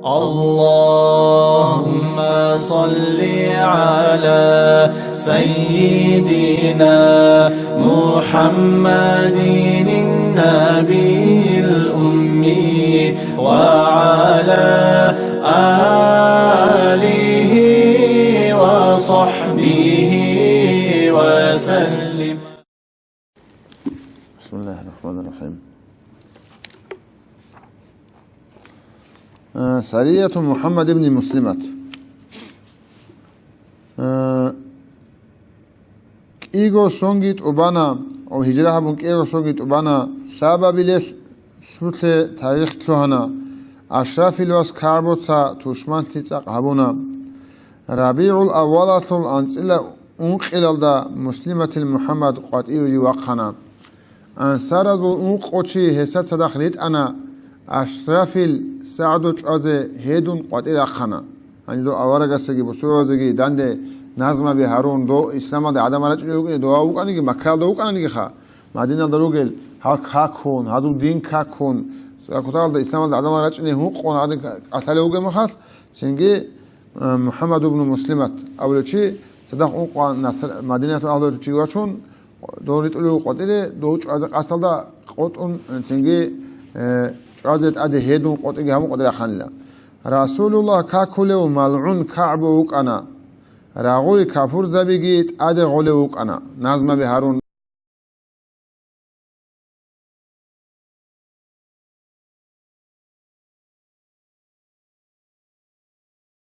اللهم صل على سيدنا محمد النبي الأمي وعلى آله وصحبه وسلم. بسم الله الرحمن الرحيم. سرية محمد بن مسلمة إيغو سونغيت أوبانا أو هجرة بونك إيغو سونغيت أوبانا سابابيلس سوت تاريخ تلوهنا أشرف الواس كاربوتا توشمان تيتاق هابونا ربيع الأول طول أنسئلة أنقلل دا مسلمة المحمد قاتئيو يوقنا أنسارز الأنقوشي هسات صداخليت أنا أشرافيل سعدو چازه هيدون قاتل أخنا يعني دو أورغسگي بسروزگي دانده نظم بهارون دو إسلام ده عدم رجع يوگي دو أوكاني كي مكة دو أوكاني كي خا مدينة دروگل هاك هاكون هادو دين كاكون كتال ده إسلام ده عدم رجع نه هو قون عدم أصله يوگي مخاص سنجي محمد بن مسلمة أول شيء صدق أوقان نصر مدينة أول شيء واشون دوريت له قاتل دو چازه أصل ده قطن سنجي عزت أده هيدون قطعي هم قدر خانلا رسول الله كاكله وملعون كعب وكأنا راغوي كافور زبيجيت أده غله وكأنا نازم بهارون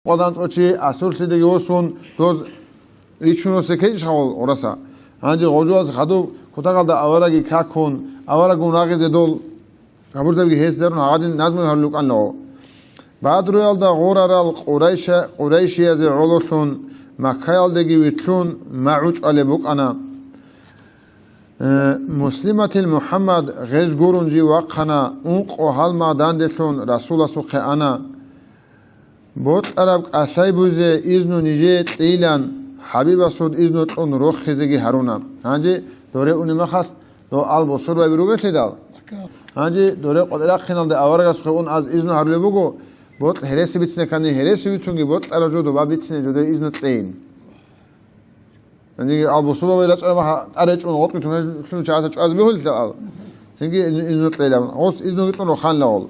قدان توشي أسول سيد يوسون دوز ريشونو سكيش خال ورسا عندي غجواز خدو كتاقل دا أوراجي كاكون أوراجون راجز دول كابور زبيجي هيسرون عادين نازم بهارلوك أنه بعد رويال دا غورارال قريشي از علوشون مكايال دگي ويتلون معوش علبوك أنا مسلمة المحمد غيش گورنجي وقنا اونق و حال ما داندشون رسول سوخ أنا بوت عرب أساي بوزي إذنو نجيت إيلان حبيب سود إذنو تون روخ خزگي هارونا هانجي دوره اوني مخص دو آل بسر و بروگت لدال هانجي دوره قدرق خنال ده آورگس خون از إذنو هارلو بگو بوت هرسي بيتسنه كاني هرسي بيتونگي بوت عرجو دو با بيتسنه جوده إذنو تلين هانجي آل بسر و بيلاچ عرج اون غط كتونه چاعتا چاعز بيهول دال سنگي إذنو تلين غوص إذنو گتون رو خان لغل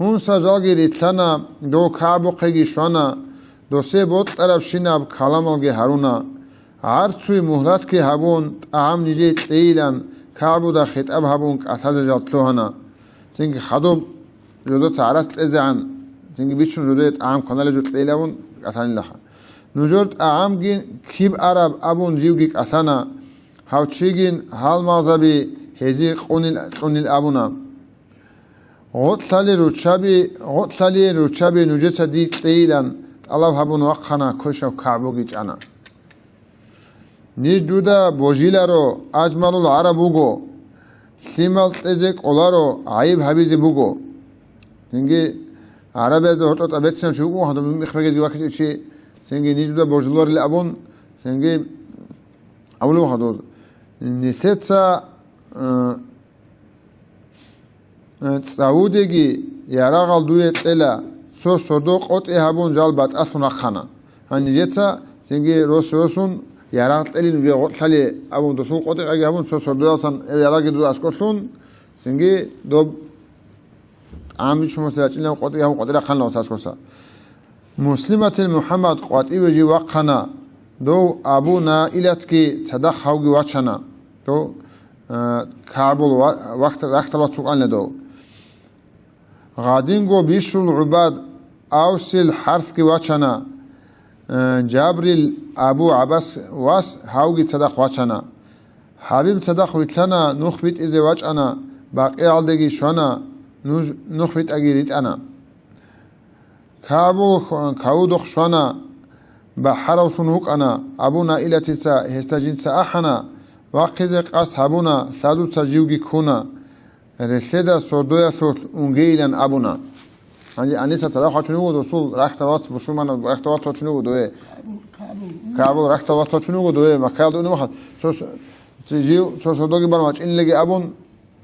هون سجاگي ريتلنا دو كعبو قيگي شوانا دو سه بوت عرب شناب كلامالگي هارونا عرچوي مهلت كي هابون طعام نجي تليلان كعبو دا خطاب هابون كأساز جالتلوهنا سنگي خدوب جودو تعرست ازعن سنگي بيشون جودو طعام كنال جو تليلون كأساني لها نجور طعام گين كيب عرب ابون جيوگي كأسانا هاوچيگين حال مغزبي هزي قونيل ابونا غطلالي روچابي نجيسا دي تليلان الله هابون وقنا كوشو كعبوگي جانا نيجودا بوجيلارو أجمل العرب بوغو سيمال تزك أولارو عيب حبيزي بوغو سنجي عربي ده هرطة أبتسن شوكو هذا مخفاقي زي واحد شيء سنجي نيجودا بوجيلار اللي أبون سنجي أولو هذا نسيتسا سعودي يراغل دوية إلا سو صدوق أوت إهابون جالبات أصلا خانا هنجيتسا سنجي روسون يارات اللي نجي خلي أبون دسوق قطع أجي أبون سو دواسن يارات دو أسكتون سنجي دوب عامل شو مثلا إلا قطع هم قطع خلنا وتاسكوسا مسلمة المحمد قطع وجي وقنا دو أبونا إلتكي صدق هوجي واتشنا دو كابل وقت لا تسوقنا دو غادينغو بيشل العباد أوسل حرث كي واتشنا جابريل أبو عباس واس هاوجي صدق واتشنا حبيب صدق ويتلنا نخبت إذا واتشنا باقي عالدقي شونا نخبت أجيريت أنا كابو كاودخ شونا بحر وسنوك أنا أبونا إلى تسا هستجين سأحنا واقزق أس هبونا سادو تجيوجي كونا رسيدا سودويا سوت أنجيلا أبونا عندي أنيسة صدق واتشنو رسول رختوات بشومان رختوات واتشنو دوه كابل رختوات واتشنو دوه مكال دونه واحد تجيو سودوجي برماش إن لقي أبون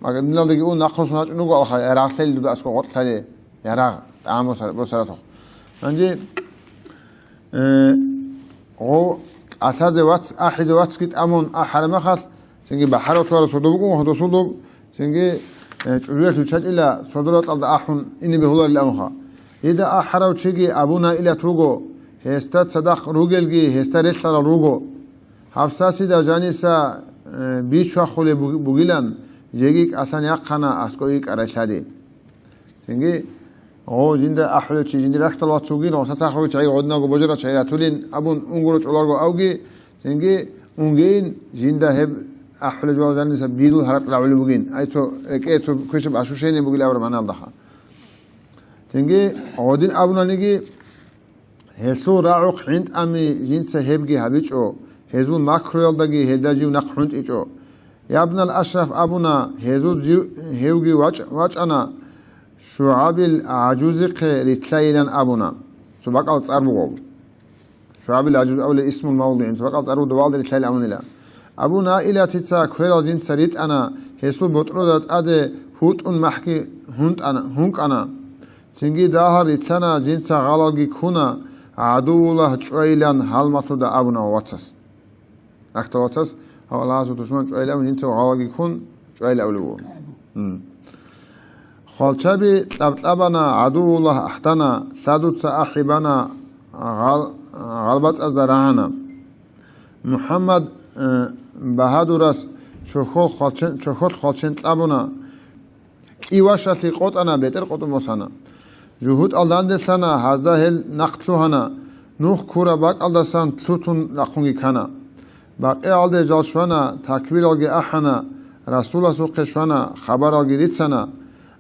ما قد نلقي أون نخلص ناش نقول الله يراغ سيل دو أسكو قط سيل يراغ عام بسرته أنجي أو أساز واتس أحد واتس كت أمون أحد مخاص سنجي بحر وطوار صدوبكم وهدو صدوب سنجي شعورية تشاج إلا صدرات ألد أحون إني بهولار الأمخا إذا أحد وتشيجي أبونا إلا توغو هستات صدق روغلجي هستات رسالة روغو حفصاسي دا جانيسا بيشوا خولي بوغيلان جيجيك أصلا يقنا أسكويك أرشادي سنجي او جنده احلو چی جنده رختل واتسوگین او ساخرو چای غدناگو بوجرا چای تولین ابون اونگورو چولارگو اوگی سنگی اونگین جنده هب احلو جوازن سب بیدو هرت لعول بوگین ایتو رکیتو کشب اشوشین بوگیل اور معنا دخا سنگی اودین ابونانگی هسو راعق عند امي جنس هبگي هبيچو هزون ماكرويالدگي هداجيو نخونت ايچو يا ابن الاشرف ابونا هزو هوگي واچ انا شعاب العجوزق رتلايلان أبونا سبقال تسأربو شعاب العجوز أول اسم الموضوع سبقال تسأربو دوالد رتلايل أبونا أبونا إلا تتسا كويل جين سريت أنا هسو بطردت أدي هوت محكي هونك أنا سنجي داهر رتلانا جنسا غالالجي كونا عدو الله شويلان هل مطلو دا أبونا واتسس أكتا واتسس هو الله سو تشمان شويلان جنسا غالالجي كون شويل أولو خالشابي طبطبنا عدو الله احتنا سادوت احبنا غلبت ازرانا محمد بهادورس چوخول خالچن طبنا ايواشاتي قطنا بيتر قطن موسانا جهود الداندسانا هازدا هل نقتلوهنا نوح كورا باق الدسان تلوتون لخونگي كانا باقي الده جالشوانا تكبير الگي احنا رسول الله قشوانا خبر الگي ريتسانا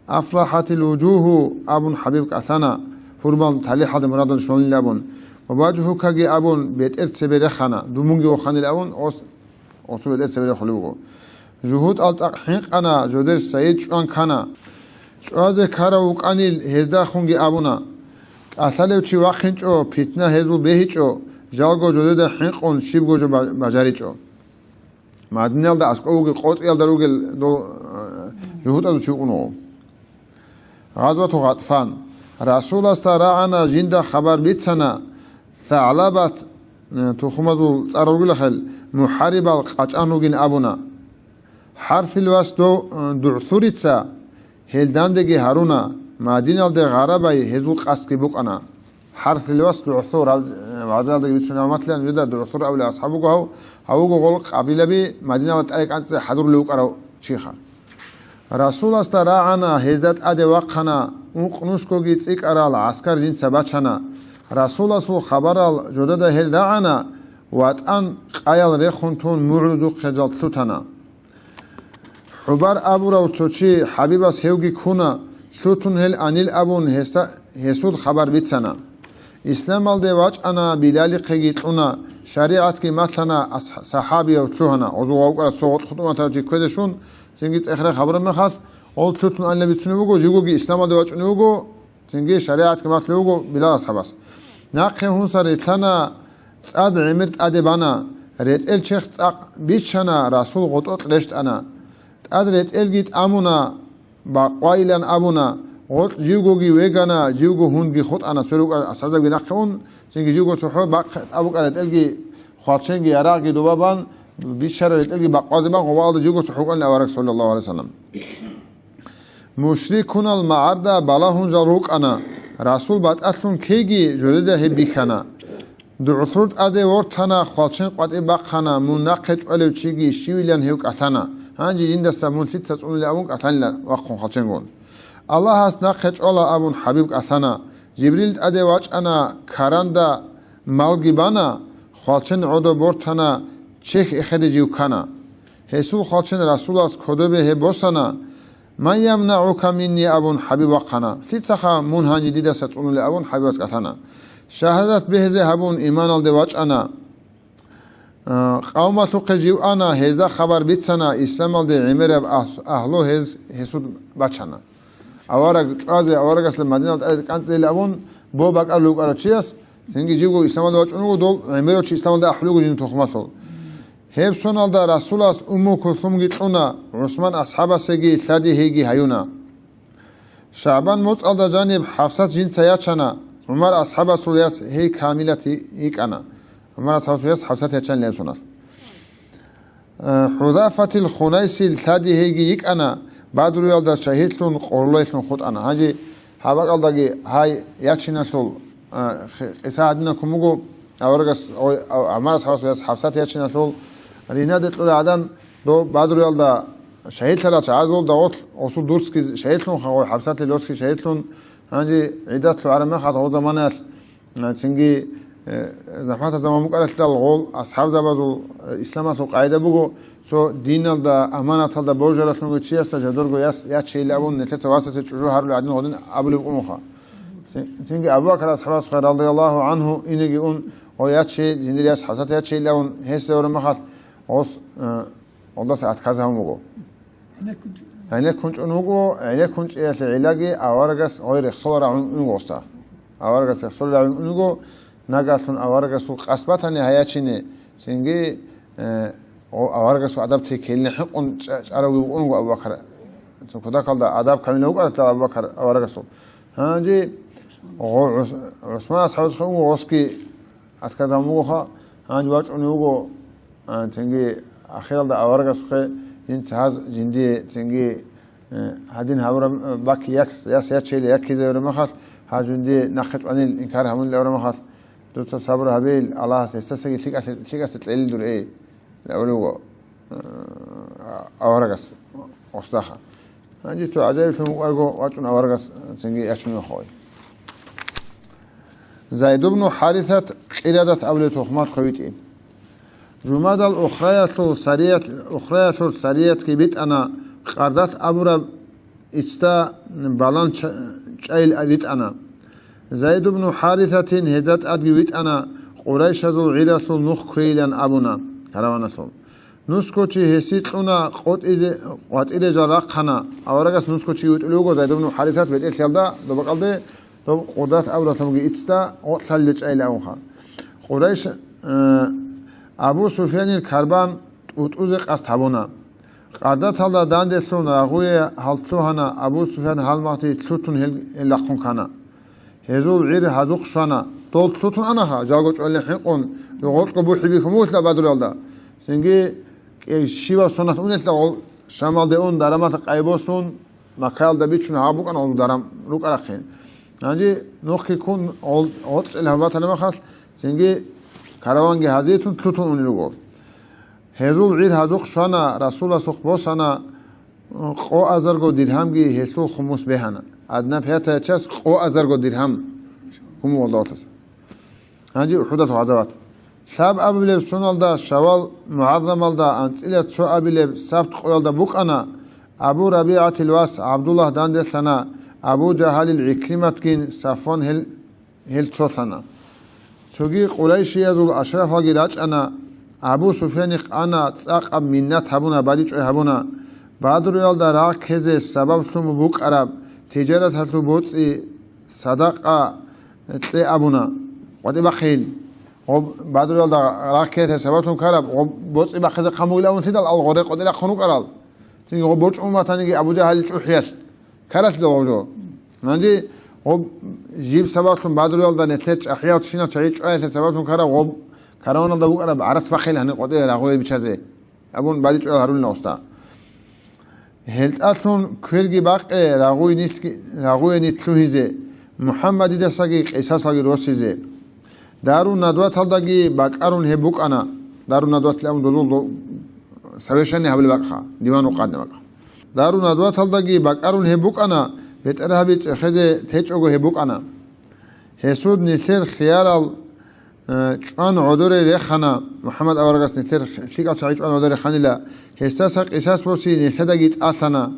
أفرحت الوجوه أبن حبيب كأثنا فرمان تالي حد مراد شون لابون وواجهه كجي أبن بيت إرت سبير خنا دومونجي وخان الأبن أو بيت إرت سبير خلوه جهود التحقيق أنا جودر سعيد شون كنا شواز كاروك أنيل هزدا خونجي أبونا أصله وشي واقعين شو فتنة هزو بهيج شو جالجو جودر حقيق أون شيبجو جو بجاري شو معدنيال ده أسكوجي قوت يال دروجل دو جهود أدو شو كنو غزوة غطفان رسول استراعنا جندا خبر بيتسنا ثعلبت تخمد الأرجل خل محارب القطعنوجين أبونا حرف الواس دعثوريتسا هلداندجي هارونا مدينة الغرباء هزوق أسكي بوك أنا حرف الواس دعثور وعزال دجي بيتسنا مثلا يدا دعثور أو لأصحابك هاو غلق قبيلة بي مدينة التأيك أنت حضور لوك أرو شيخا رسول استراعنا هزت أدي وقنا ونقنوسكو جيتسيك أرال عسكر جين سباتشنا رسول الله خبر الجدد هل دعنا واتأن قيال ريخونتون معرضو خجال تلوتنا حبار أبو رو توشي حبيبس هيوغي كونا تلوتون هل أنيل أبون هسود خبر بيتسنا إسلام الدي واج أنا بلالي قيجيتلونا شريعت كي مثلنا صحابي وتلوهنا عزو وقرأ صوت خطوة ترجي كودشون سنجيت اخر خبر مخاص اول تلتون ان لبيتسنوغو جيغوغي اسلام دوچنوغو سنجي شريعت كمات لوغو بلا اصحابس ناقه هون سريتنا صاد عمرت ادبانا ريت ال شيخ بيچنا رسول غطوت لشت انا ادريت ال جيت امونا باقويلن ابونا غط جيغوغي ويغانا جيغو هونغي خط انا سلوك اسازا بناخون سنجي جيغو صحو باق ابو قالت الجي خاطشنجي يراغي دوبابان بيشرر تلقي بقازبان ووالد جوجو حقوقا لأورك صلى الله عليه وسلم مشركون المعرضة بلاهن جروك أنا رسول بعد أصلون كيجي جدده هبيكنا دعثرت أدي ورتنا خالشين قد إبقنا مناقج ألو تشيجي شيوليان هيوك أثنا هانجي جند السمون ستة تقول لأبونك أثنا وقفون خالشين قول الله هاس ناقج ألا أبون حبيبك أثنا جبريل أدي واج أنا كاراندا مالجبانا خالشين عدو بورتنا شيخ إخد جيوكانا هسول خالشين رسول الله كدوبه هبوسنا ما يمنعك مني أبون حبيب وقنا تتسخى منها جديدة ستقول لأبون حبيب وقتنا شهادت به هبون إيمان الدواج أنا قومة قجيو أنا هزا خبر بيتسنا إسلام الدي عمر أهلو هسود بچنا أورق جازي أورق أسل مدينة كانت زي لأبون بو باك ألوك أرچيس سنجي جيوغو إسلام الدواج أنو دول عمرو چي إسلام الدي أحلوغو جين تخمسول هبسون الدا رسول الله أمو كلثوم جيتلونا عثمان أصحابه سجي ثادي هيجي هيونا شعبان موت الدا جانب حفصات جين سياتشنا عمر أصحاب سورياس هي كاملة إيكانا عمر أصحاب سورياس حبسات يتشان ليسوناس حذافة الخنيسي الثادي هيجي إيكانا بعد ريال دا شهيدلون قرلويلون خود أنا هاجي حبق الدقي هاي ياتشيناسول قساعدنا كموجو أورجس أو عمر أصحاب سورياس حبسات ياتشيناسول رينادت العدن دو بعد ريال دا شهيد ثلاثة عازل دوت وصول دورسكي شهيدلون خو حبسات لوسكي شهيدلون هاجي عدات العرمة خاطر هذا مناس تنجي زحمات زمان مقالة الغول أصحاب زبازو إسلام سو قاعدة بقو سو دين دا أمانة دا بوجرة سنو تشي استجدورغو يا شيء لابون نتلت واسطة تشجو هارو العدن غدن أبلي بقومخا تنجي أبو بكر أصحاب صغير رضي الله عنه إنجي أون ويا شيء جندري أصحاب يا شيء لابون هسه ورمخات وص والله ساعات كذا هم بقو عينك كنت أنوجو عينك كنت إيش العلاجي أوارجس غير خسارة عن أنوجوستا أوارجس خسارة عن أنوجو نقصن أوارجس وقصبتها نهايتشيني سينجي أوارجس وأدبتي كلنا حقن أروي أنوجو أبو بكر كذا كذا أدب كمين هو قالت أبو بكر أوارجس هانجي عثمان أصحاب خو وسكي أتكلم موها هانجي واج أنوجو سينجي أخيرا دا أوارجس خي ينتهز جندي تنجي هادين هورم باك ياس ياتشيل ياكيزا ورمخاس هاجندي نخت عن الإنكار همون لورمخاس دوت صبر هبيل الله سيستسقي ثقة تتليل دور إيه الأولو أورجس وصدخة هنجي تو عجائب في مقارجو واتون أورجس تنجي ياتشون خوي زيد بن حارثة قيادة أولي تخمات خويتين جماد الأخرى سرية كبيت أنا قردت أبرا إستا بالان شايل أبيت أنا زيد بن حارثة هدت أبيت أنا قريش ذو العيلة نخ كيلان أبونا كروانا سول نسكوتشي هسيت لنا قوت إلى جراقنا أورجس نسكوتشي يتلوجو زيد بن حارثة بيت إلدا دبقلدي دب قردت أبرا تمجي إستا وتلج شايل أبوها قريش أبو سفيان الكربان وتوزق أستحبونا قردت هلا داندسون رغوي هالتوهنا أبو سفيان هالماتي تلوتون هلقون كنا هزول عير هزوق شانا طول تلوتون أناها جاقوش أولي حقون لغوش قبو حبيكموت لبادر يالدا سنجي شيبا سنة أونت لغول شمال ديون دارمات قايبوسون مكال دبيتشون هابوك أنا أولو دارم روك أرخين نجي نوخي كون أولت الهبات لمخاص سنجي كاروانجي هزيتون تلوتون ونلوغول هزول عيد هزوق شانا رسول سوخ بوسانا قو أزرگو درهمگي هسول خموس بهانا أدنا بياتا يتشاس قو أزرگو درهم هم والله تس هنجي أحودة وعزوات ساب أبليب سونال دا شوال معظم دا أنتيلة سو أبليب سابت قوال دا بوك أنا أبو ربيعة الواس عبد الله داندس لنا أبو جهال العكرمة كين صفوان هل تروثنا سوغي قريشي يزول أشرف وقلاج أنا أبو سفيان أنا تساق منات هبونا بعديش هبونا بعد ريال دا راك هزي سبب ثم بوك عرب تجارة هتلو بوتسي صدقة تلي أبونا ودي بخيل بعد ريال دا راك هزي سبب ثم كرب بوتسي بخيزة خمو إلا ونتدل الغريق ودي لخنو كرال تنجي بوتش أمتانيجي أبو جهل يشوحيس كرت دواجو نجي جيب سبب ثم بعد ريال دا نتلتش أحيات شينا تشعيش أهل سبب ثم كرب كارونا دا بوك أنا بعرس بخيل هني قدي راغوي بيشازي أبون بعدي شو هارون نوستا هلت أصلون كيرجي باقي راغوي نتلوهيزي محمد دساقي قيساساقي روسيزي دارو ندوات هالداقي باقارون هبوك أنا دارو ندوات لأم دولول سويشاني هبلي باقها ديوانو قادم باقها دارو ندوات هالداقي باقارون هبوك أنا بيترهبيت خذي تيجوغو هبوك أنا هسود نسير خيال چون عدوره رخنا محمد أورجس نتر ثقة صحيح چون عدوره خاني لا هستاسق إساس بوسي نتدقيت أثنا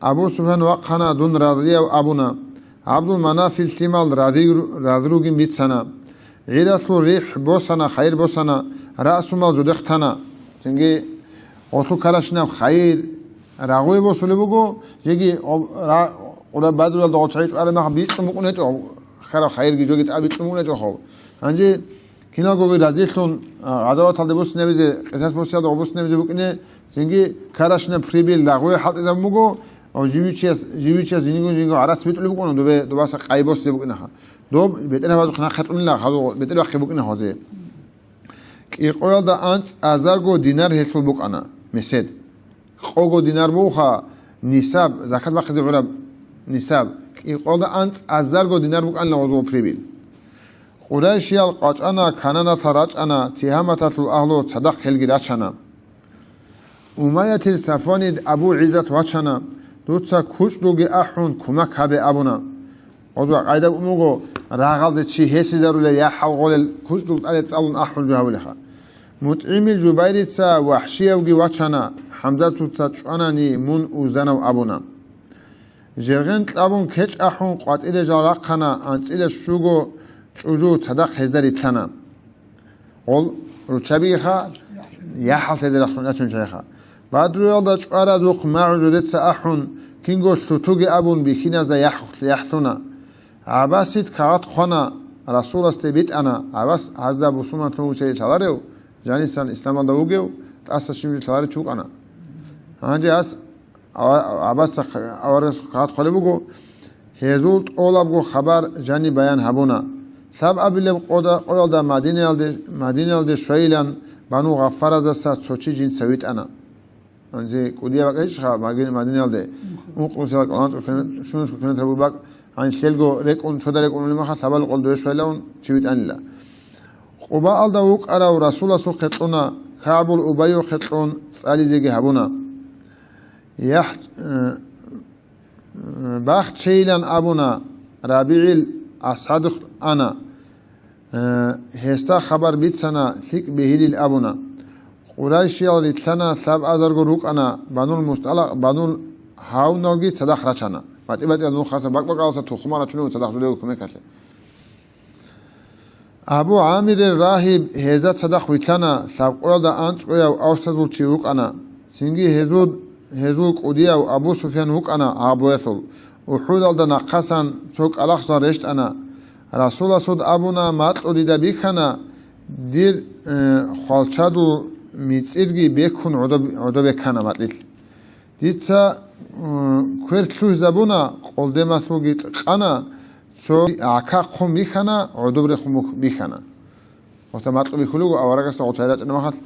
أبو سفيان وقنا دون راضية وأبونا عبد المناف الثمال راضروجين بيت سنة عيراتلو ريح بوسنا خير بوسنا رأس مال جدختنا تنجي أوتو كلاشنا خير راغوي بوسولي بوجو يجي ولا بدر الضغط صحيح أنا ما بيت ممكن يجوا خير جوجت أبيت ممكن يجوا خو هنجي كنا قوي رازيشون عذاب تلدبوس نبيزه قصص بوسيا دوبوس نبيزه بكنه سنجي كاراشنا بريبيل لاغوي حط إذا مجو او جيويتشيا زينيغو عرس بيتلو بكون دو باسا قايبوس بكنها دو بيتنا بازو خنا خطون لا خدو بيتلو خي بكنا هوزي كي قويل دا انس ازارغو دينار هيسل بكنا مسد قوغو دينار بوخا نساب زكاه باخذ عرب نساب كي قويل دا انس ازارغو دينار بكنا لوزو بريبيل قريشيال قاچانا كانانا تراچانا تيهامتاتل اهلو صدق هلگي راچانا умаятил сафонид абу иззат вачана дуца кучдуги ахун кумак хабе абуна озва айда умуго рагалде чи хесизаруле я хавгол кучдул алет алун ахун жавлеха мутимил жубайрица вахшиевги вачана хамзатуца чанани мун узанав абуна жерген табун кеч ахун qatile jaraqana antsile shugo чужу цадақ хездар итлана ол ручабиха я хал хездар ахун ачун чайха бадрулда чара зух маужудет сахун кинго сутуги абун бихиназ да яхлуна абасит кагат хона расул астебит ана абас азда бусума туче чаларев жанисан исламда угев тасашим чаларе чукана анже ас абас аварас кагат холебуго хезулт олабго хабар жани баян хабуна саб абилеб qoyalda madinalde shoilan banu ghaffaraza sa sochi jin savit ana anze kudia bakish kha madinalde uqusal qant shunus kunet rabubak an shelgo rekun chodare kun lima sabal qoldo shoilan chivit anla quba alda uq ara rasulullah su khetuna kabul ubayu khetun tsalizege habuna yah bakht sheilan abuna rabi'il asad ana هستا خبر بیت سنا ثق بهیل ابونا قرایشی آلیت سنا سب ازارگو روک انا بانول مستعلق بانول هاو نوگی صدق رچانا باتی باتی نو خاصه باک باک آسا تو خمارا چونو صدق جلو کمی کسی ابو عامر راهب هزت صدق ویتلنا سب قرال دا انت قویا و اوستدول چی روک انا سنگی هزول قودیا و ابو سفیان روک انا ابو یثل وحود دا نقصان چوک الاخصا رشت انا رسول سود ابونا مطلولی دا بیخنا دیر خالچادو میتسیرگی بیکن عدو بکنه مطلیل دیتا کویرتلو زبونا قلده مسلوگیت قنا سو عکا خم بیخنا عدو بری خم بیخنا وقتا مطلو بیخولوگو اوارگست عطایلات نمخت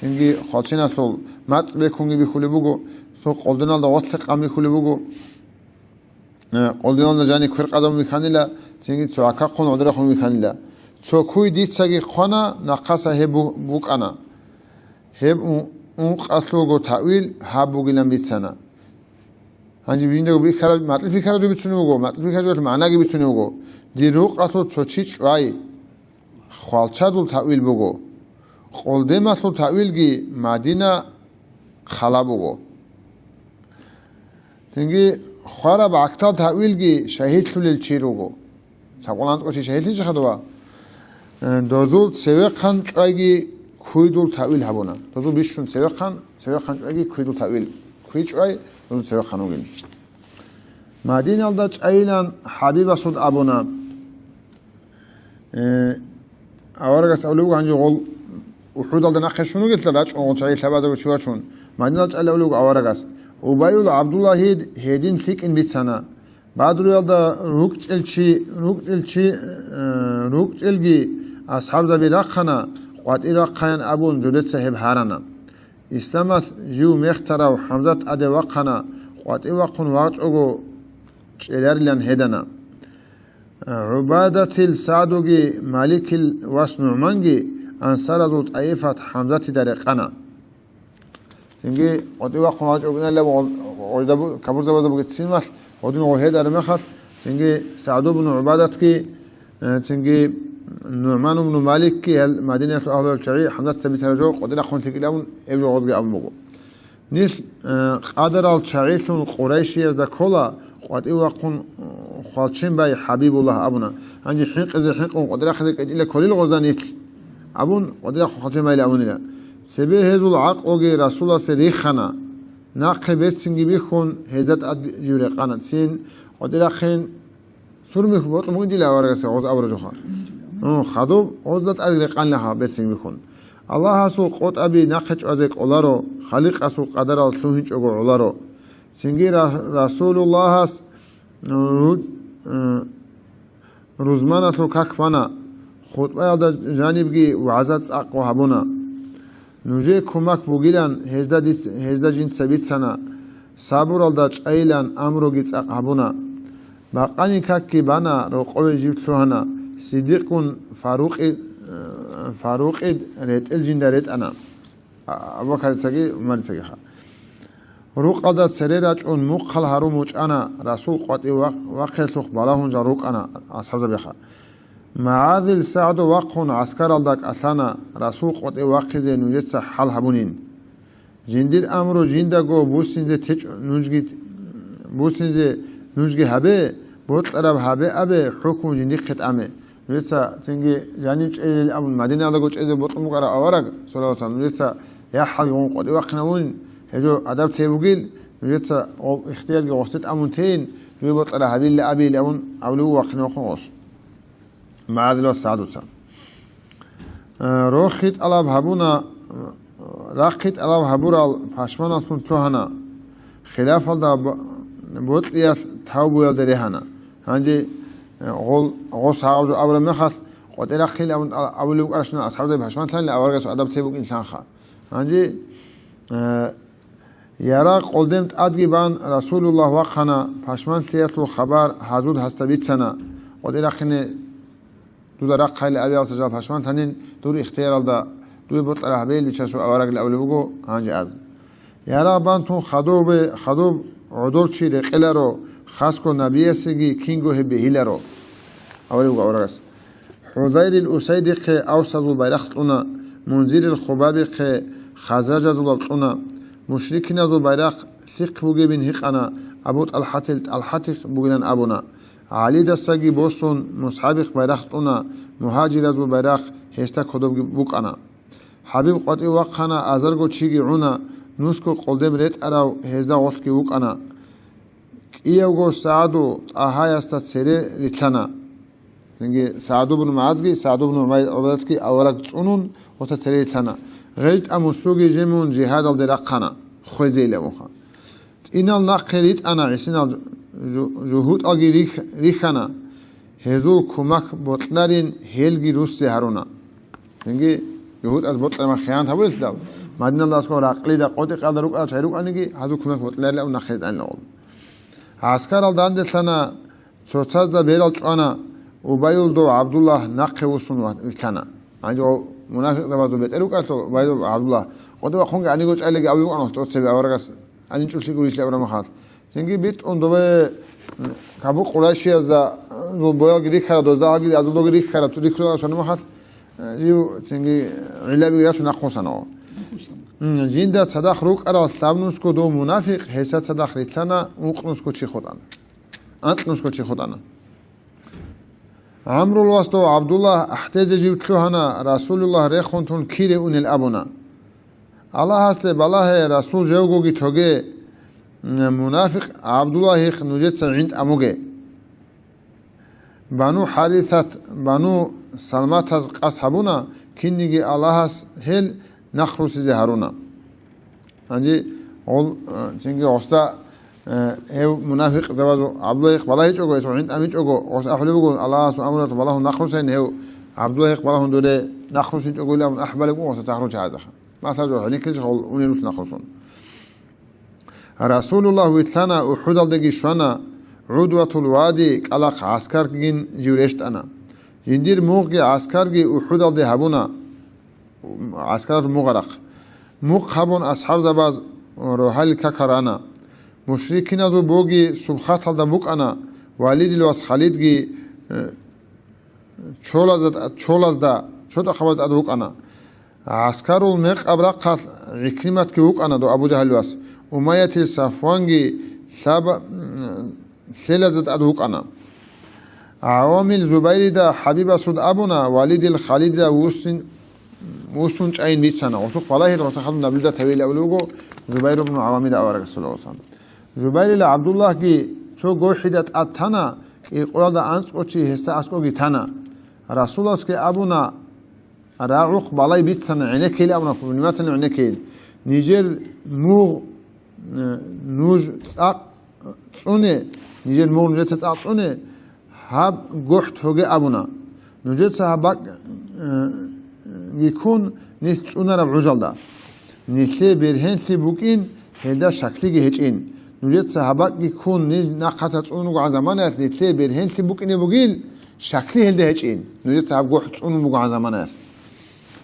چنگی خالچین اصول مطل بیکنگی بیخولی بگو سو قلدنال دا وطلق قم بیخولی بگو قلدنال دا جانی کویر قدم بیخنیلا چنگی تو عکا خون عدو خم بیخنیلا تو کوی دیتساگی خانا نقصه هب بوکانا هب اون قصلوگو تأویل هب بوگیلم بیتسانا هنجی بیندگو بیخرا مطلب بیخرا جو بیتونه بگو مطلب بیخرا جو معنی گی بیتونه بگو دیرو قصلو تو چی چوای خالچادول تأویل بگو قلده مسلو تأویل گی مدینه خلا بگو چنگی خارا باکتا تأویل گی شهید لول چیروگو ساقولانت کوشی شهید چی خدوا دوزول سویقان چایگی کویدول تأویل هبونا دوزول بیشون سویقان چایگی کویدول تأویل کوی چای دوزول سویقان اوگیل مدینه الدا چایلان حبیب سود ابونا اوارگاس اولوگ هنجی قول وحود الدا نقشونو گیتل راچ اون چای سبازو چواشون مدینه الدا چایل اولوگ اوارگاس وبايول عبد الله هيدين ثيك ان بيت سنه بعد رياضه روك الجي اصحاب زبيلا خنا قوات اراقان ابون جدت صاحب هارنا اسلام جو مخترا وحمزه ادي وقنا قوات وقن واجو چلرلن هدنا عباده السعدوغي مالك الواسنعمانغي انصار ذو طائفه حمزه درقنا تنگی قدی وقت خواهد اگنال لب قدی کبر زباده بگید سیمش قدی نوحید ارمخت تنگی سعدو بن عبادت کی تنگی نعمان بن مالک کی مدینه اهل الشرعی حمزه سبی ترجو قدی نخون تکی لبون ابن قدی ام بگو نیس قادر الشرعی تون قریشی از دکولا قدی وقت خالچین بای حبیب الله ابونا انجی حق از حق قدی خدک اجل کلیل غزانیت ابون قدی خالچین بای ابونیلا سبه هزول عق اوگی رسول الله سریخنا ناقبت سنگی بیخون هزت جوری قانت سین قدر خین سرمی خوبات مون دیل آورگس عوض آورجو خان خدوب عوضت ادری قان لها بت سنگی بیخون الله اسو قط ابی نقش ازک اولارو خالق اسو قدر السوهیچ اوگو اولارو سنجي رسول الله روزمانة كاكفانا خطبة دا جانبگي وعزت اقوى هبونا نوجه كمك بوغيلان هزدا جين تسبيت سنة صابر الداج ايلان امرو گيت اقهبونا باقاني كاكي بانا روقوه جيبت لوهنا صديقون فاروق ريت الجين دا ريت انا ابو بكر تساقي عمر تساقي روق الداج سريراج اون مقل هارو موچ انا رسول قواتي وقت لوخ بالاهون جا روق انا اصحاب زبيخا معاذل سعد وقهن عسكر الداك أثانا رسول قد وقت زي نوجت حال هبونين جندير أمرو جندگو بوسنزي تج نوجي هبه بوت طرف هبه أبه حكم جندي خط أمه نوجت تنجي جانيج الأمن مدينة على جوج إذا بطل مقرأ أورق صلى الله عليه وسلم نوجت يا حال يوم قد وقت نمون هجو أدب تيبوجيل نوجت اختيار جوستت أمون تين نوجت بطل هبه لأبي لأمون أولو وقت نوخنوس معاذ الله السعد وسام روخيت الله بهبونا راخيت الله بهبورا پاشمان اسمون توهنا خلاف الدا بوتليا تاوبو يلدريهنا هانجي غول ساوجو اول مخص قد راخيل اولو قرشنا اصحاب زي پاشمان تن لاورغس ادب تيبوك انسان خا هانجي يرا قلدمت ادغي بان رسول الله وقنا پاشمان سيتلو خبر حدود هستبيت سنه قد راخينه دو درق خیل علی سجاد پشمان تنین دور اختیار الدا دو بطل رهبیل بیچسو اورق الاولی بگو هنج از یارا بانتون خدوب عدول چی رقیل رو خاص کو نبی سگی کینگو هبهیل رو اولی بگو اورق است حضیر الاسید که اوسط و بیرختونا منزیر الخباب که خزرج از ولطونا مشرکین از بیرخ سیق بگی بین هیقنا ابوت الحتیق بگیلن ابونا علي دستگی بوستون مصحابق بیرختونا مهاجر از بیرخ هستا کدوب بوکانا حبیب قطعی وقانا ازرگو چیگی عونا نوسکو قلدم ریت اراو هزدا غلقی بوکانا ایوگو سعدو آهای استاد سری ریتلنا سعدو بن معازگی سعدو بن عبادتگی اولک تسونون وطا سری ریتلنا غیرت اموسوگی جمعون جهاد الدرقانا خوزی لموخا اینال نقلیت انا عسین جهود آگی ریخانا هزول کمک بطلارین هلگی روس هرونا اینگه جهود از بطلار ما خیانت هبویل دال مدینه الله اسکو راقلی دا قوتی قدر روک آل چایروک آنگی هزول کمک بطلار لی اون نخیلت آن لغل عسکر آل دانده سنا سوچاز دا بیرال چوانا و بایول دو عبدالله نقی وصون ویتانا انجا منافق دا بازو بیت اروک آل بایول عبدالله قوتی وخونگی انی گوچ ایلگی اولی وقت توت سبی آورگس انی چولتی گویش لی اورا مخاط سنگی بیت اون دوبه کابو قرایشی از دو بایا گیری کرد دوزده آگی از دو گیری کرد تو دیکلو شون مخاط جیو سنگی علا بگیرش نخوصن آو جین دا صداق روک ارا سابنوس کو دو منافق حیثت صداق ریتلنا اونقنوس کو چی خودانا انتنوس کو چی خودانا عمرو الواسطو عبدالله احتیز جیبتلوهانا رسول الله ریخونتون کیر اون الابونا الله هست بالله رسول جوگوگی توگه منافق عبدالله نوجت سعيد أموجي بانو حارثة بانو سلمات أصحابنا كنيجي الله هل نخرس زهرونا عندي أول تيجي وستا هو منافق زواجو عبدالله يقبله يجوجو سعيد أمي يجوجو وس أحلى بقول الله سبحانه وتعالى نخرسين هو عبدالله يقبله دوله نخرسين يجوجو لهم أحبله بقول وستخرج هذا ما ترجع عليك كل شغل ونيروت نخرسون رسول الله ويتلنا وحود الدقي شوانا عدوة الوادي قلق عسكر جين جوريشت أنا يندير موغي عسكر جي وحود الدي هبونا عسكر مغرق موغ هبون أصحاب زباز روحال كاكرانا مشركين ذو بوغي سبخات الدبوك أنا والد الواس خالد جي چولز دا چوتا خواز أدوك أنا عسكر المق أبرق عكرمت كيوك أنا دو أبو جهل واس أمية الصفوانجي سابا سلزت أدوك أنا عوامل زبير دا حبيب سود أبونا والد الخالد دا وسن عين بيت سنة وسوق فلاهي رسخل نبيل دا طويل أولوغو زبير بن عوامل دا أورك صلى الله عليه وسلم زبير لعبد الله جي شو قوحدت أتنا إقوال دا أنس قوشي هستا أسكو جي تنا رسول الله سكي أبونا راعوق بلاي بيت سنة عنكيل أبونا فبنماتنا عنكيل نيجير موغ نوج تساق صونه نيجل مور نوجت تساق صونه هاب قحت هوجي أبونا نوجت سهبك يكون نيستونا رب عجل دا نيسي برهن تبوكين هيدا شكلي هيجين نوجت سهبك يكون نقصت صونه عزمانات نيسي برهن تبوكين يبوكيل شكلي هيدا هيجين نوجت سهب قحت صونه عزمانات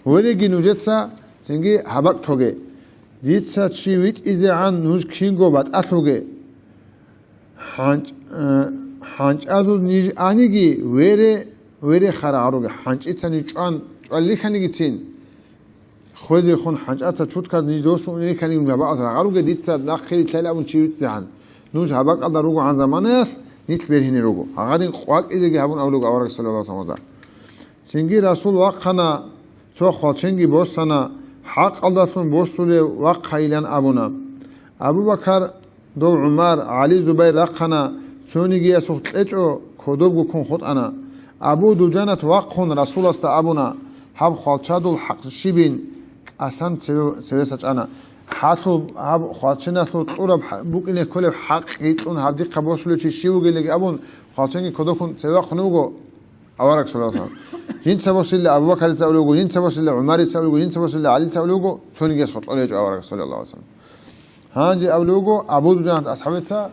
ولكن نوجت سه تنجي هبك توجي ديتسا تشيويت إذا عن نوج كينغو بات أتوجي حانج أزود نيج آنيجي ويري خراروجي حانج إتاني جان اللي كان يجتين خوزي خون حانج أتا شوت كاد نيج دوسو اللي كان يجوا بقى أزرع عروجي ديتسا داخلي تلا أبون تشيويت إذا عن نوج هبك الله روجو عن زمانه نيت بيرهني روجو هقدين قواك إذا جابون أولوج أورك صلى الله عليه وسلم سنجي رسول وقنا تو خالشنجي بوسنا حق الله بوصله وقيلان أبونا أبو بكر دو عمر علي زبير رقنا سونيجي أسوت إجو كدوب كون خد أنا أبو دو جنة وقون رسول است أبونا هب خالشادو الحق شيبين أصلا سويسج أنا حاسو هب خالشنا سو طورب بوكين كل حق يتون هدي قبوسلو شي شيو جلي أبون خالشنجي كدوب كون سوا خنوجو أورك صلى الله عليه وسلم جين سبوسيل أبو بكر تسألوجو جين سبوسيل عمر تسألوجو جين سبوسيل علي تسألوجو ثاني جس خط عليه أورك صلى الله عليه وسلم هانجي أولوجو أبو دجان أصحابته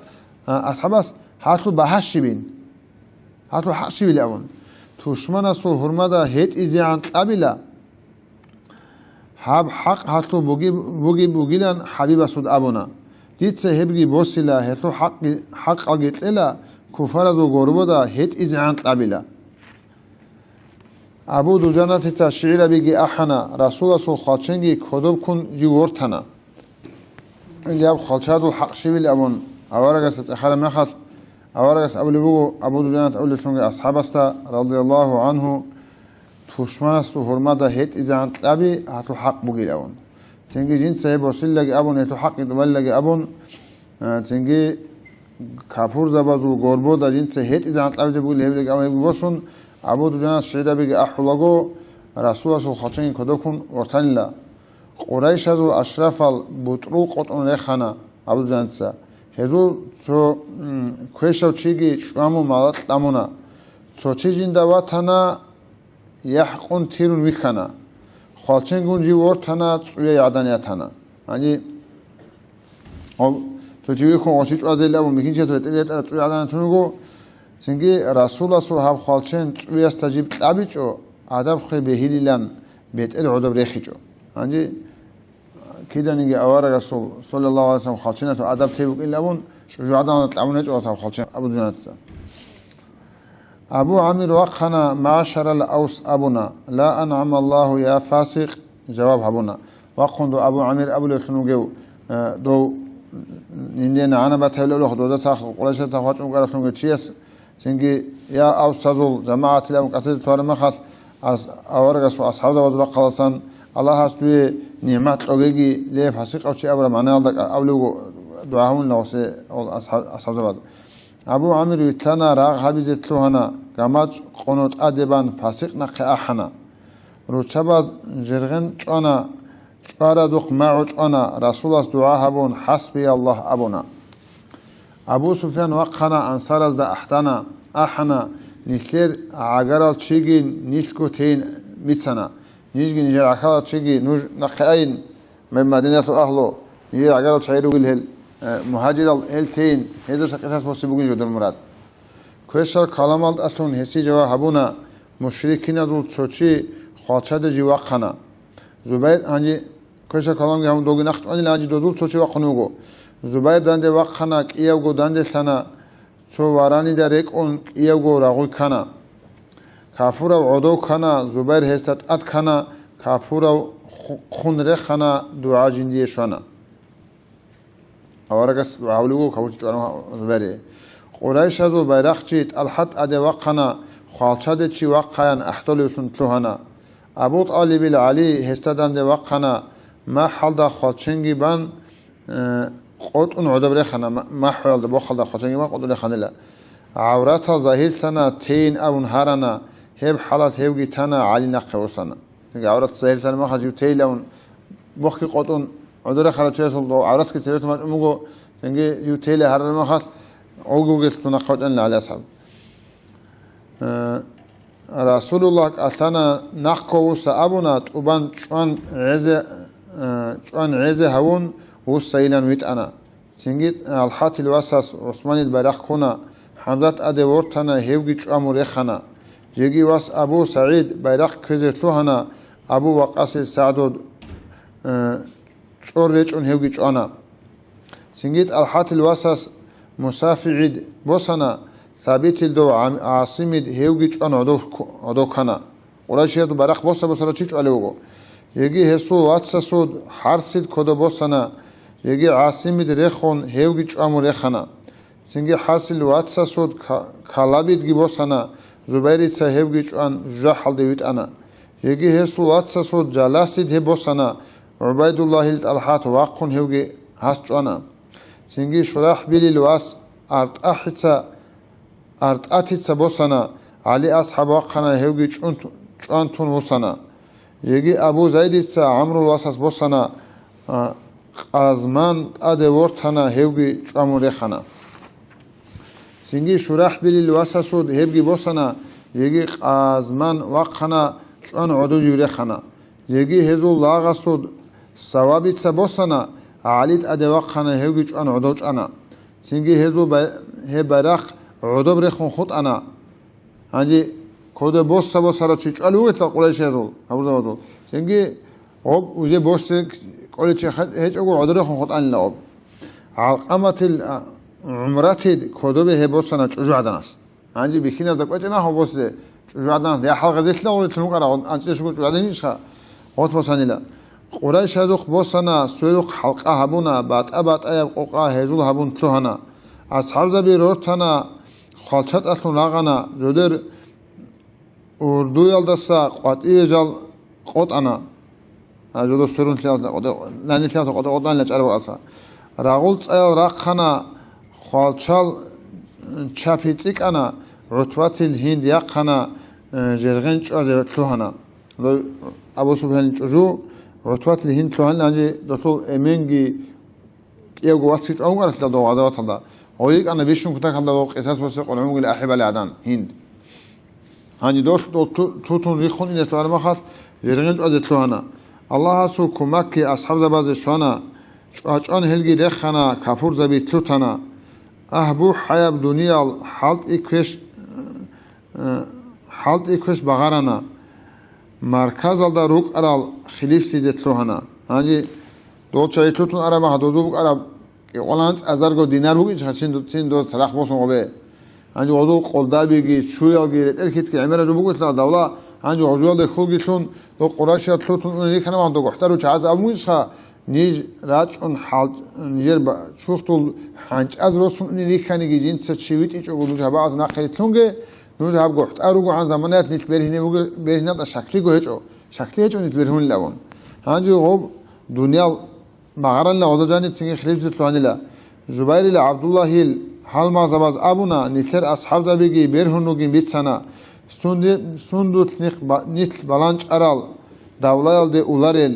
أصحابس هاتلو بهشبين هاتلو حشبي لأون توشمنا سو هرمدا هيت إزيان قبيلة هاب حق هاتلو بوجيلان حبيب سود أبونا ديت سهبجي بوسيلا هاتلو حق أجت إلا كفار زو غربودا هيت إزيان قبيلة أبو دجانة تشعير بيجي أحنا رسول الله خالشنجي كدوب كون جورتنا اللي أب خالشادو حق شبي لأبون أورجس أخر مخل أورجس أبو دجانة أول سونج أصحاب استا رضي الله عنه توشمانس وهرمدا هيت إذا عن أبي هاتو حق بوجي لأبون تنجي جين سيب وصل لك أبون هاتو حق يدبل لك أبون تنجي كافور زبازو غربو دا جين سهيت إذا عن أبي بوجي لهبلك أبون بوسون أبو دجانة شهيدا بيجي أحلقو رسول الله خالشنجي كدوكون ورتنلا قريش هذو أشرف البطروق قطن رخنا أبو دجانة هذو تو كويشوا تيجي شامو مالات تامونا تو تيجين دواتنا يحقون تيرون ويخنا خالشنجون جي ورتنا تسوية يعدانياتنا يعني تو جيوي كون وشيش وازيلا ومكين شيء تريد تسوية يعدانياتنا سنجي رسول الله صلى الله عليه وسلم ويستجيب تابيجو عذاب خي بهيلان بيت العذاب ريخيجو عندي كده نيجي أوار رسول صلى الله عليه وسلم خالشنا تو عذاب تيبوك إلا أبون شو عذاب تعمل نجوا صاحب خالشنا أبو دجانة أبو عامر وقنا معشر الأوس أبونا لا أنعم الله يا فاسق جواب أبونا وقن دو أبو عامر أبو لثنوجو دو نيندينا أنا بتهيأ له دو ده ساخ قريش تفاجئ وقال لثنوجو تشيس سنجي يا أوسازول جماعة لهم قتل توار مخص أورجس وأصحاب وزبق خلاصان الله هستوي نعمت أوجي ليه فاسق أو شيء أبرا معناه عندك أولو دعاهم لو سي أصحاب زباد أبو عامر يتنا راغ حبيزت له هنا قامت قنوت أدبان فاسق نقي أحنا روشباد جرغن أنا شاردوق معوج أنا رسول الله دعاء بون حسبي الله أبونا أبو سفيان وقنا أنصار از دا أحنا نسير عقرال تشيجين نسكو تين ميتسنا نيجي نجير عقرال تشيجي نوج نقائين من مدينة أهلو نجير عقرال تشعيرو بالهل مهاجر الهلتين هذا سقيتاس بوسيبوغين جودر مراد كويشار كلامات أصلون هسي جوا هبونا مشركين دول تشوشي خاطشاد جي وقنا زبير هنجي كويشار كلام هم دوغي نخت أني لانجي دول تشوشي وقنوغو زبير دانده وقنا كياوغو دانده سنا تو وارانی درک اون کیاوغو راغوی کنا کافورا عدو کنا زبير هستت اد کنا کافورا خونره خنا دعا جندی شونا اورگس عولوگو کاوچ جوانو زبير قريش ازو بیرق چیت الحد اد وقنا خالچد چی وقیان احتلوسن تلوهنا ابو طالب العلی هستدند وقنا ما حلدا خالچنگی بان قط اون عدب رخنا ما حول ده بخل ده خشنگی ما قط رخنا لا عورتها ظاهر تنا تين او نهارنا هب حالات هبگی تنا علی نقه وسنا عورت ظاهر تنا ما خجو تيلون بخي قطون عذر خرج يسول عرفت كتير ما أمجو تنجي يوتيلي هرر ما خاص أوجو قلت نخوت أن على أصحاب رسول الله أصلاً نخكو سأبونا تبان شان عزة هون والسيلان ويت أنا تنجد الحات الواسس عثمان البرخ كنا حمزة أدورتنا هيوجي أمور خنا يجي واس أبو سعيد برخ كذت لهنا أبو وقاص سعدود شورج أن هيوجي أنا تنجد الحات الواسس مسافعيد بوسنا ثابت الدو عاصمد هيوجي أنا عدو كنا ولا شيء برخ بوسا تشيش عليه يجي هسول واتسود حرسد كده بوسنا يجي عاصمد رخون هيوجي أمور خنا تنجي حاصل واتسود كلابيد جبوسنا زبير سهيوجي أن جحل ديوت أنا يجي هسول واتسود جلاسد هبوسنا عبيد الله الحات واقون هيوجي هاست أنا تنجي شرح بيل الواس أرت أتيت بوسنا علي أصحاب وقنا هيوجي أنتون وسنا يجي أبو زيد عمرو الواسس بوسنا أزمان أدورتنا هيوجي أمور خنا سنجي شرح بيل الواسسود هيوجي بوسنا يجي أزمان وقنا شأن عدو جوري خنا يجي هزول لاغسود ثوابت بوسنا عليت أدوقنا هيوجي أن عدو أنا سنجي هزول هبرخ عدو برخون خط أنا هنجي كده بوس سر چیچ الوقت قريش هذول هذول هذول سنجي أب وجه بوس قريش هيج أقول عذره خد عن الأب علقمة العمرات كده به بوسنا تجوا عدناس عنجي بيكينا ذاك وجه ما هو بوس تجوا عدناس يا حلقة ذي لا ولا تنوق على أنت شو تجوا عدنيش خا قط بوسنا لا قريش هذول بوسنا سويرق حلقة هبونا بعد أيام قوقا هذول هبون تلوهنا أصحاب زبيرورتنا خالشات أصلنا لاغنا جدر اردو يلدسا قطعي جال قط أنا أجود سرون سيال لاني سيال قطعان لجأل وقصا راغول تسأل راقنا خالشال چاپيتيك أنا عطوات الهند يقنا جرغن چوازي تلوهنا أبو سبحان چوجو عطوات الهند تلوهن لانجي دخل امنگي يوغو واتسيج أونغ أرسل دو عزوات الله ويك أنا بيشون كتاك الله وقصاص بسيق والعموغ الأحبة لعدان هند هني دوش توتون ريخون إن توار ما خاص جرينج أزت لهنا الله سو كمكي أصحاب زباز شوانا شوان هلجي رخنا كفور زبي توتنا أهبو حياة دنيا حالت إكوش بغارنا مركز الدا روك أرال خليف سيزت لهنا هني دو شيء توتون أرا ما هدو بوك أرا ولانس أزارجو دينار بوك إيش خشين دو سلاخ بوسون غبي عنجو عضو قلدا بيجي شوية جيرت الكيت كعمرة جو بقول لا دولة عنجو عضو ده خلق يسون دو قراشة تلوتون إنه كنا ما عندو قحتر وشعاز أبوش خا نيج راج أن حال نيجر شوفتوا حنج أزروسون إنه كان يجين تشويت إيش أقولوا جاب بعض ناقيت لونجه نوج هاب قحتر وجو عن زمانات نتبرهني برهنات الشكلي جو هيجو شكلي هيجو نتبرهون لون عنجو غب دنيا مغرن لا وضع جاني تيجي خليف زتلواني لا جبير لا عبد الله هيل حال ما زباز أبونا نسر أصحاب زبيجي بيرهنوجين بيتسنا سندوت نيت بالانش أرال دولة يلد أولاريل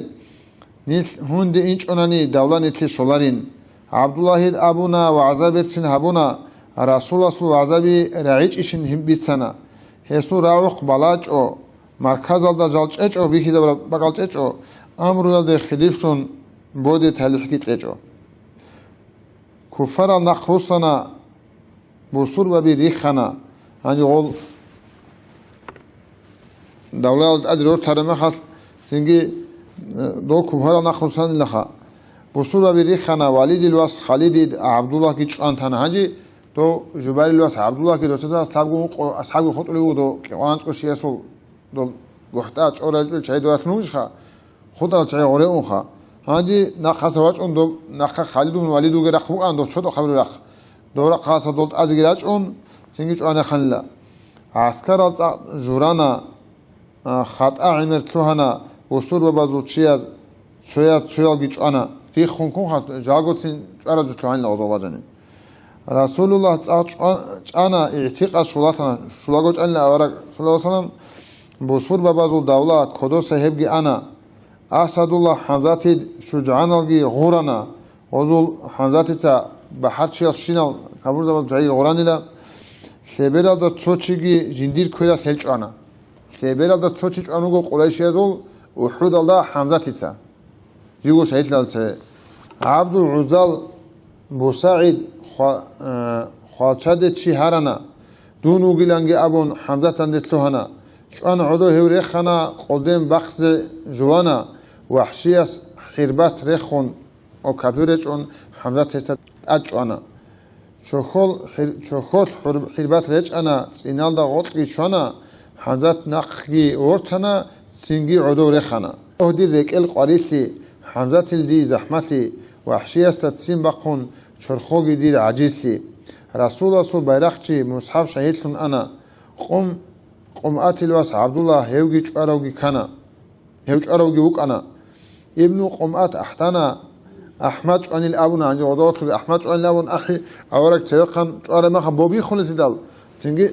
نيس هند إنش أناني دولة نيتلي شولارين عبد الله أبونا وعذابت سن هبونا رسول الله وعذابي رعيج إشين هم بيتسنا هسو راوق بلاج أو مركز الدا جالج إيش أو بيخي زبر بقالج إيش أو أمر يلد خليفشون بودي تحليحكي إيش أو كفر النخروسنا بوصور ببي ريخنا هنجي قول دولة أدرور ترمى خاص تنجي دو كفر النخروسنا لخا بوصور ببي ريخنا والد الواس خالد عبد الله كي تشانتنا هنجي دو جبال الواس عبد الله كي دو تتا أصحاب خط له دو كيوانش كشيسو دو قحتاج أورج شيء دوات نوجخا خطر شيء أوريون خا هنجي نخاس واج أن دو نخ خالد والد وغير خو أن دو شد خبر رخ دورا قاصة دولت أدقيراج أون تنجيج أنا خنلا عسكر جورانا خطأ عمر تلوهنا وصول ببازو تشياز تشيال جيج أنا في خونكون خاص جاغو تين جارا جتلوهن لغزو باجاني رسول الله أنا اعتقاد شولاتنا شولاغوج أن لأورك صلى الله عليه وسلم بوصول ببازو دولة كدو سهبجي أنا Асадулла Хамзатид Шуджаналги Гурана, Озул Хамзатица Бахарчиал Шинал, Кабурдабал Джаир Гуранила, Себералда Цочиги Жиндир Куэла Хелчана, Себералда Цочич Ануго Кулайшиазул, Ухудалда Хамзатица, Юго Шайтлалце, Абдул Узал Бусаид Хуачаде Чихарана, Дуну Гиланги Абун Хамзатан Детлухана, Шуан Удо Хеврехана, Qodem Bakhze Juana, Wahshias Hirbat Rechon, O Kapurechon, Hamzat Testat Achwana. Chokhol Hirbat Rechana, Sinalda Otki Chwana, Hamzat Nakhi Ortana, Singi Udo Rechana. Ohdi Rekel Qarisi, Hamzat Ildi Zahmati, Wahshias Tatsim Bakhon, Chorkhogi Dir Ajisli. Rasulullah Bayrakchi, Mushaf Shahidun Ana, قمات الواس عبد الله هيوجي چاروگي كانا هيوج چاروگي وكانا ابن قمات احتانا احمد عن الابونا عند وضوط احمد عن الابون اخي اورك تيقن چاره ما بوبي خلت دال تنجي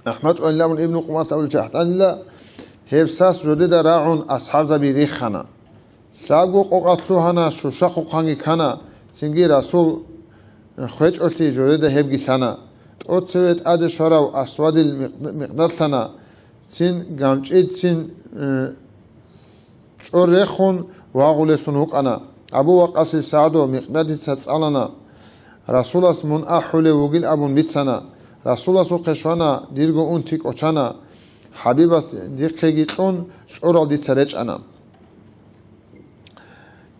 احمد عن الابون ابن قمات اول چحتان لا هيبساس جدد راعون اصحاب زبيري خنا ساغو قوقاتلوهانا شوشاقو قانگي كانا تنجي رسول خوچ اوتي جدد هيبگي سانا Otsvet ade sharav aswadil miqdarlana tsin gamchid tsin chorrekhun wagulesun uqana Abu Waqas Saado miqdadit satsalana Rasulas mun ahule wugil abun bitsana Rasulas qeshwana dirgo untik ochana Habibas diqegiton shoral ditsarechana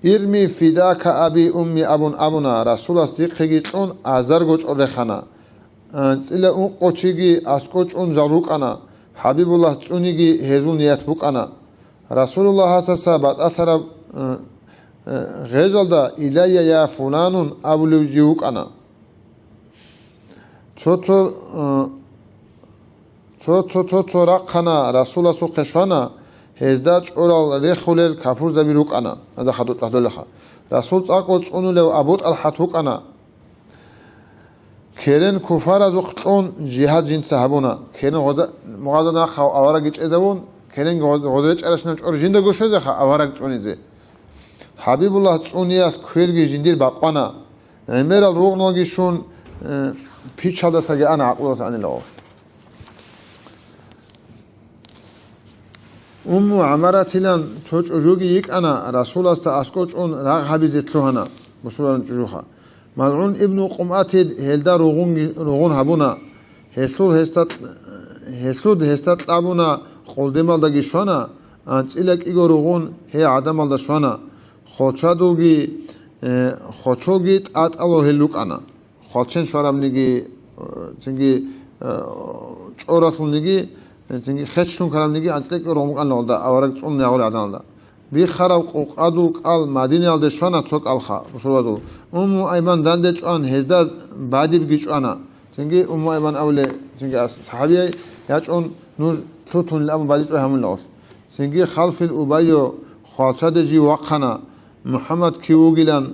Irmi fidaka abi ummi abun abuna Rasulas diqegiton azargo chorrekhana Цила qochigi asqochun zarukana Habibullah tsунigi hezun niyat bukana Rasulullah sasabat athara ghezalda ilayya ya fulanun abuluji ukana Toto raqana Rasulullah qeshwana hezdach oral rekhulel kafur zabirukana aza khadut tahdulaha Rasul tsaqo tsunulev abut alhatukana Keren kufar az uqton jihad jin sahabuna keren muqadana khaw awara gichezavun keren godrech arashna chor jinda gosheze kha awara tsunize Habibullah tsunias khelgi jindir baqwana emeral ruqnogi shun pichaldasage ana aqulas anilo Ummu amaratilan choch ojogi yik ana rasulasta askochun rag habizitluhana musulan chujuha Mal'un ibn Qum'atid helda rugun habuna Hesud hestat labuna Qoldemaldagi shwana Antsilak igo rugun he adamalda shwana Khochogi at alo helukana Khochen shwaramnigi Tingi Chorathunigi Tingi khechtun karamnigi Antsilak rugun alda Awarak tsun nagul adalda Bixarav qoqaduk al Madine alde shwana tok alkha usulwazul Ummu Ayman dande chwan hezda badib gichwana tingi Ummu Ayman awle tingi sahabiy yachun nur tutun lam badib hamun laws tingi khalfil ubayo khalsadeji waqana Muhammad kiugilan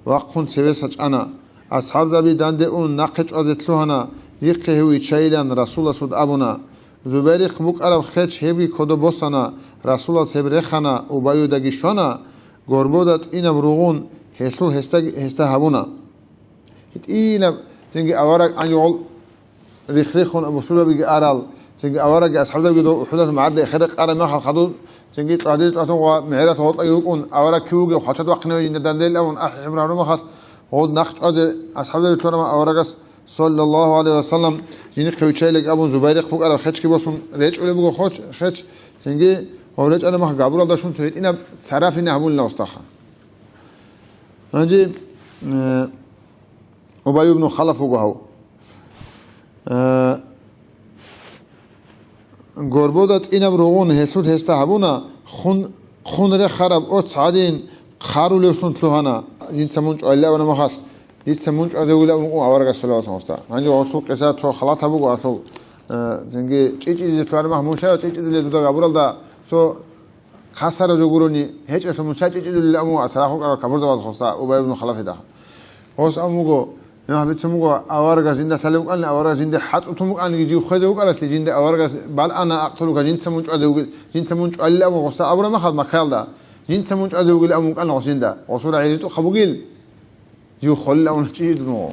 waqun sevesachana ashab zabi dande un naqch azetluhana yiqehu chaylan rasulullah sud abuna Zubairi khmuk arab khech hebi kodobosana Rasulullah sebrexana ubayudagi shona gorbodat ina rugun heslu hesta habuna hit ina tingi awara anjol rikhrikhun abusula bigi aral tingi awara ga ashabda gido uhudat maadda khariq ara ma khadud tingi qadid atwa mi'rat hot ayukun awara kuge khachad waqna yindandel awn ahimra ma khat hod naqch az ashabda bitlama awara gas sallallahu alayhi wa sallam jini qewchaylik abun Zubayri khmuk arab khech ki bosun rech ule bugo khech tingi Orech ana mah gabural dashun toit ina sarafina habun la ustakha Anji Ubay ibn Khalaf ugo Gorbodat ina rugun hesud hesta habuna khun re kharab ot sadin kharul usun tluhana yinsamun alla wana mahas yinsamun azewula awaraga sallallahu alaihi wasallam Anji ortu qisa to khalat habugo aso tingi chichi twar mahmusha chichi le duda gabural da So khasara joguroni hech esomun chachi chidul amu asarahu kabur zawaz khosta Ubay ibn Khalaf da Hos amugo يا حبيت سموكو أورغا زندا سالوك أنا أورغا زندا حاط أتومك أنا يجي خذوك على زندا أورغا بل أنا أقتلك جنت سمونج أزوج جنت سمونج ألا أبو غصة أبورا ما خد مكال دا جنت سمونج أزوج أمك أنا غزندا وصول عيلتو خبوجيل يو خل أو نتيجة